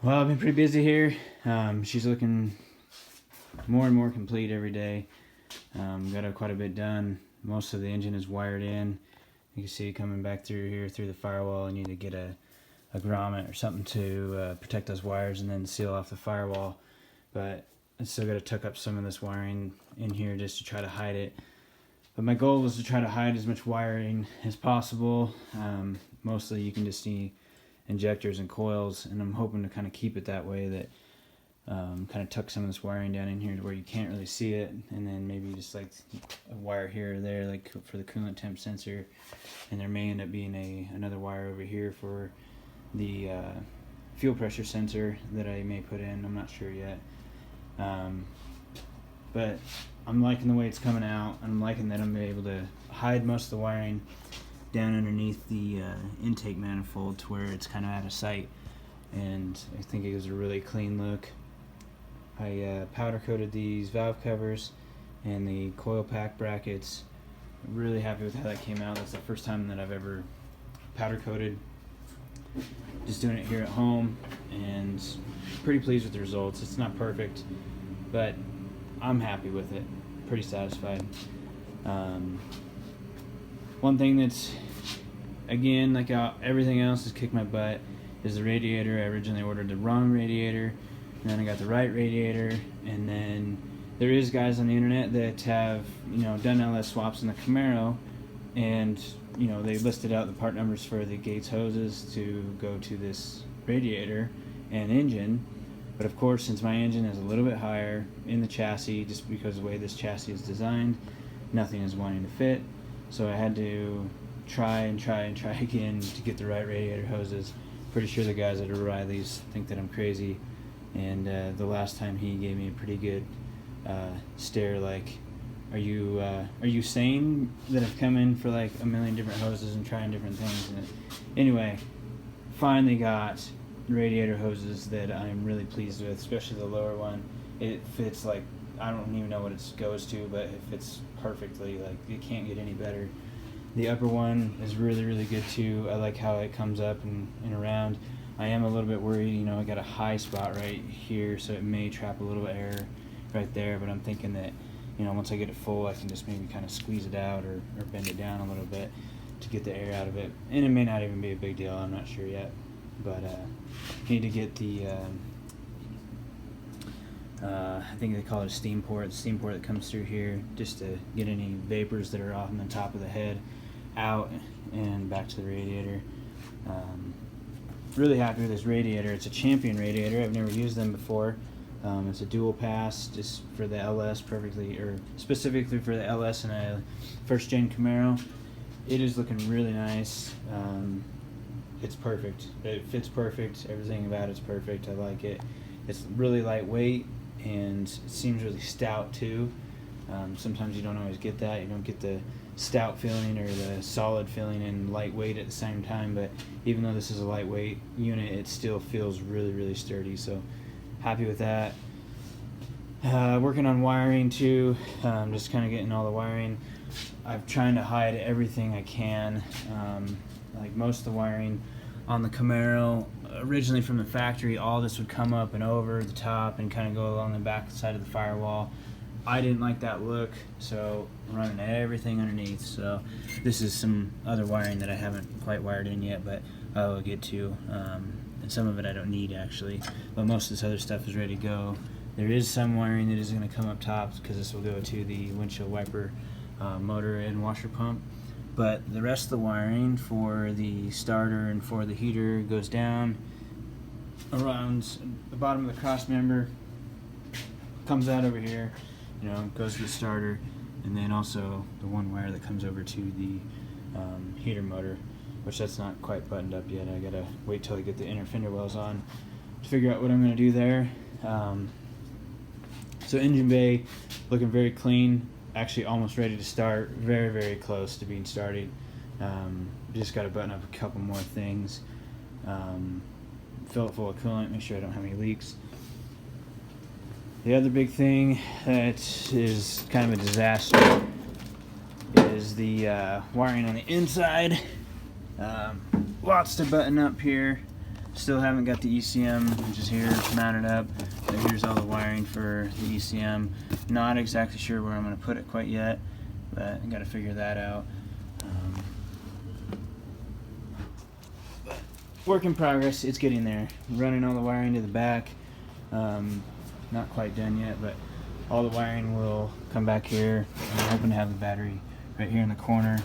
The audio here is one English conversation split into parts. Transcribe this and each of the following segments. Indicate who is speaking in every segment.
Speaker 1: Well, I've been pretty busy here. She's looking more and more complete every day. Got quite a bit done. Most of the engine is wired in. You can see coming back through here through the firewall. I need to get a grommet or something to protect those wires and then seal off the firewall. But I still got to tuck up some of this wiring in here just to try to hide it. But my goal was to try to hide as much wiring as possible. Mostly you can just see injectors and coils, and I'm hoping to kind of keep it that way, that kind of tuck some of this wiring down in here to where you can't really see it, and then maybe just like a wire here or there like for the coolant temp sensor, and there may end up being another wire over here for the fuel pressure sensor that I may put in. I'm not sure yet, but I'm liking the way it's coming out. I'm liking that I'm able to hide most of the wiring down underneath the intake manifold to where it's kind of out of sight, and I think it gives a really clean look. I powder coated these valve covers and the coil pack brackets. I'm really happy with how that came out. That's the first time that I've ever powder coated. Just doing it here at home, and pretty pleased with the results. It's not perfect, but I'm happy with it. Pretty satisfied. One thing that's, again, like everything else has kicked my butt, is the radiator. I originally ordered the wrong radiator, and then I got the right radiator, and then there is guys on the internet that have, done LS swaps in the Camaro, and, they listed out the part numbers for the Gates hoses to go to this radiator and engine. But of course, since my engine is a little bit higher in the chassis, just because of the way this chassis is designed, nothing is wanting to fit. So I had to try again to get the right radiator hoses. Pretty sure the guys at O'Reilly's think that I'm crazy, and the last time he gave me a pretty good stare, like, are you sane that I've come in for like a million different hoses and trying different things? And anyway, finally got radiator hoses that I'm really pleased with, especially the lower one. It fits like, I don't even know what it goes to, but it fits perfectly. Like, it can't get any better. The upper one is really, really good too. I like how it comes up and around. I am a little bit worried, I got a high spot right here, so it may trap a little air right there, but I'm thinking that, once I get it full, I can just maybe kind of squeeze it out or bend it down a little bit to get the air out of it. And it may not even be a big deal, I'm not sure yet. But need to get the I think they call it a steam port. The steam port that comes through here, just to get any vapors that are on the top of the head out and back to the radiator. Really happy with this radiator. It's a Champion radiator. I've never used them before. It's a dual pass, just for the LS, specifically for the LS and a first gen Camaro. It is looking really nice. It's perfect. It fits perfect. Everything about it's perfect. I like it. It's really lightweight, and it seems really stout too. Sometimes you don't always get that. You don't get the stout feeling or the solid feeling and lightweight at the same time. But even though this is a lightweight unit, it still feels really, really sturdy. So happy with that. Working on wiring too. Just kind of getting all the wiring. I'm trying to hide everything I can. Like most of the wiring on the Camaro, originally from the factory, all this would come up and over the top and kind of go along the back side of the firewall. I didn't like that look, so I'm running everything underneath. So this is some other wiring that I haven't quite wired in yet, but I will get to. And some of it I don't need actually, but most of this other stuff is ready to go. There is some wiring that is going to come up top, because this will go to the windshield wiper motor and washer pump. But the rest of the wiring for the starter and for the heater goes down around the bottom of the cross member, comes out over here, goes to the starter, and then also the one wire that comes over to the heater motor, which that's not quite buttoned up yet. I gotta wait till I get the inner fender wells on to figure out what I'm gonna do there. So engine bay looking very clean. Actually almost ready to start, very, very close to being started. Just got to button up a couple more things, fill it full of coolant, make sure I don't have any leaks. The other big thing that is kind of a disaster is the wiring on the inside. Lots to button up here. Still haven't got the ECM, which is here, mounted up. So here's all the wiring for the ECM. Not exactly sure where I'm going to put it quite yet, but I got to figure that out. But work in progress. It's getting there. Running all the wiring to the back. Not quite done yet, but all the wiring will come back here. I'm hoping to have the battery right here in the corner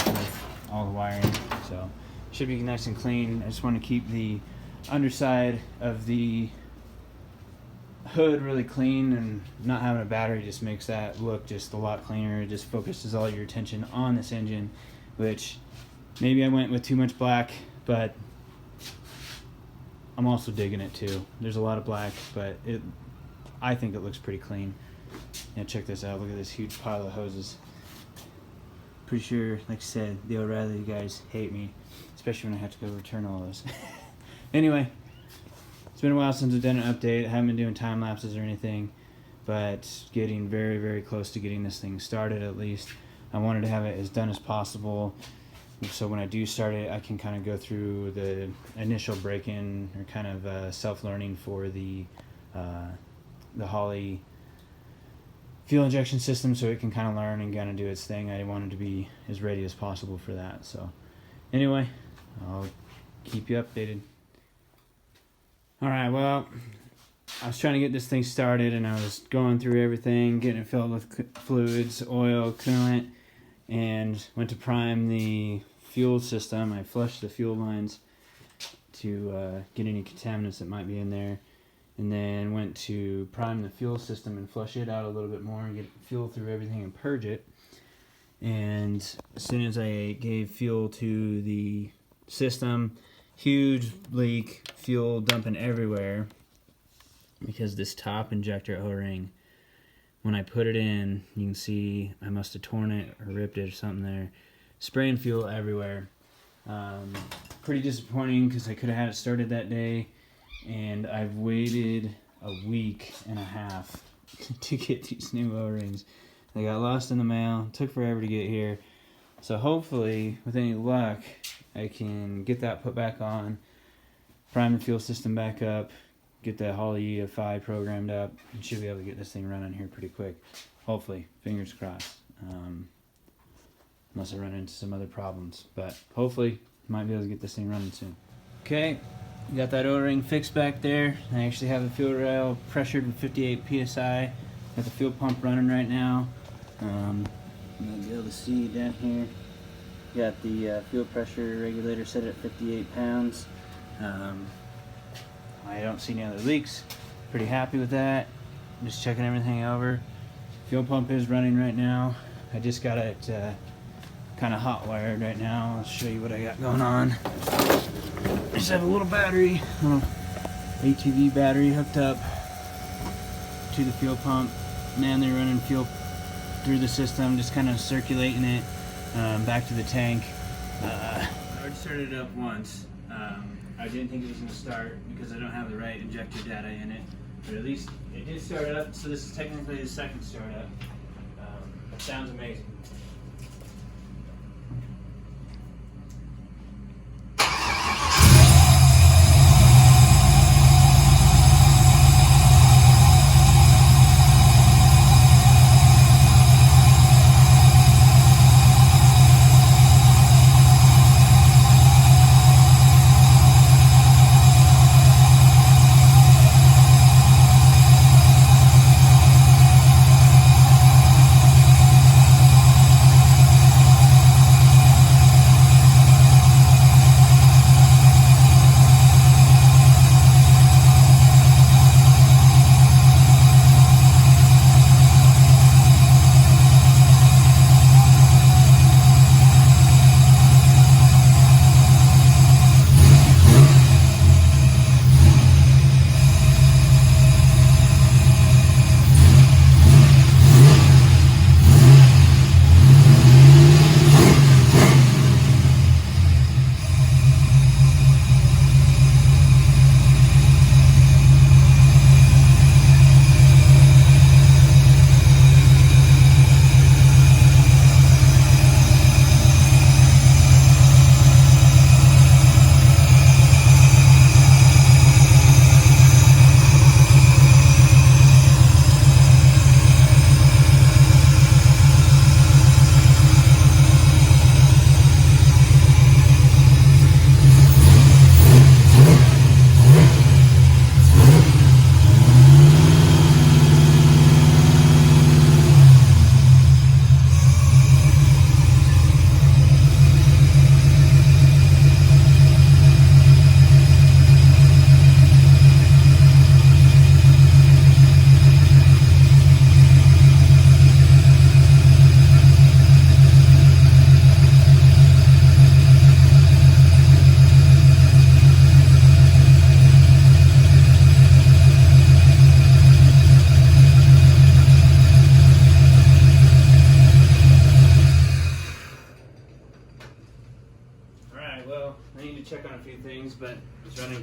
Speaker 1: with all the wiring. So should be nice and clean. I just want to keep the underside of the hood really clean, and not having a battery just makes that look just a lot cleaner. It just focuses all your attention on this engine, which maybe I went with too much black, but I'm also digging it too. There's a lot of black, but I think it looks pretty clean. Yeah, check this out. Look at this huge pile of hoses. Pretty sure, like I said, the O'Reilly guys hate me, especially when I have to go return all those. Anyway, it's been a while since I've done an update. I haven't been doing time lapses or anything, but getting very, very close to getting this thing started at least. I wanted to have it as done as possible, so when I do start it, I can kind of go through the initial break-in or kind of self-learning for the Holley fuel injection system, so it can kind of learn and kind of do its thing. I wanted to be as ready as possible for that. So anyway, I'll keep you updated. Alright, well, I was trying to get this thing started, and I was going through everything, getting it filled with fluids, oil, coolant, and went to prime the fuel system. I flushed the fuel lines to get any contaminants that might be in there, and then went to prime the fuel system and flush it out a little bit more and get fuel through everything and purge it. And as soon as I gave fuel to the system, huge leak, fuel dumping everywhere, because this top injector O-ring, when I put it in, you can see I must have torn it or ripped it or something there. Spraying fuel everywhere. Pretty disappointing, because I could have had it started that day, and I've waited a week and a half to get these new O-rings. They got lost in the mail. It took forever to get here. So hopefully, with any luck, I can get that put back on, prime the fuel system back up, get the Holley EFI programmed up, and should be able to get this thing running here pretty quick. Hopefully, fingers crossed. Unless I run into some other problems, but hopefully, might be able to get this thing running soon. Okay, got that O-ring fixed back there. I actually have the fuel rail pressured with 58 psi. Got the fuel pump running right now. I'm gonna be able to see down here. Got the fuel pressure regulator set at 58 pounds. I don't see any other leaks. Pretty happy with that. Just checking everything over. Fuel pump is running right now. I just got it kind of hot wired right now. I'll show you what I got going on. I just have a little battery, little ATV battery hooked up to the fuel pump. Now they're running fuel through the system, just kind of circulating it back to the tank. I already started it up once. I didn't think it was going to start because I don't have the right injector data in it, but at least it did start up, so this is technically the second startup. It sounds amazing.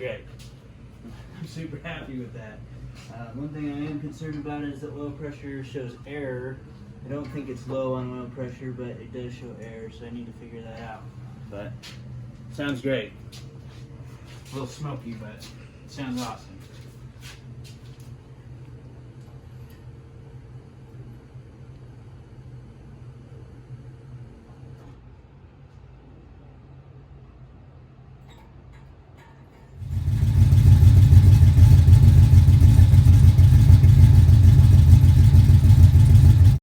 Speaker 1: great. I'm super happy with that. One thing I am concerned about is that oil pressure shows error. I don't think it's low on oil pressure, but it does show error, so I need to figure that out. But sounds great. A little smoky, but it sounds awesome.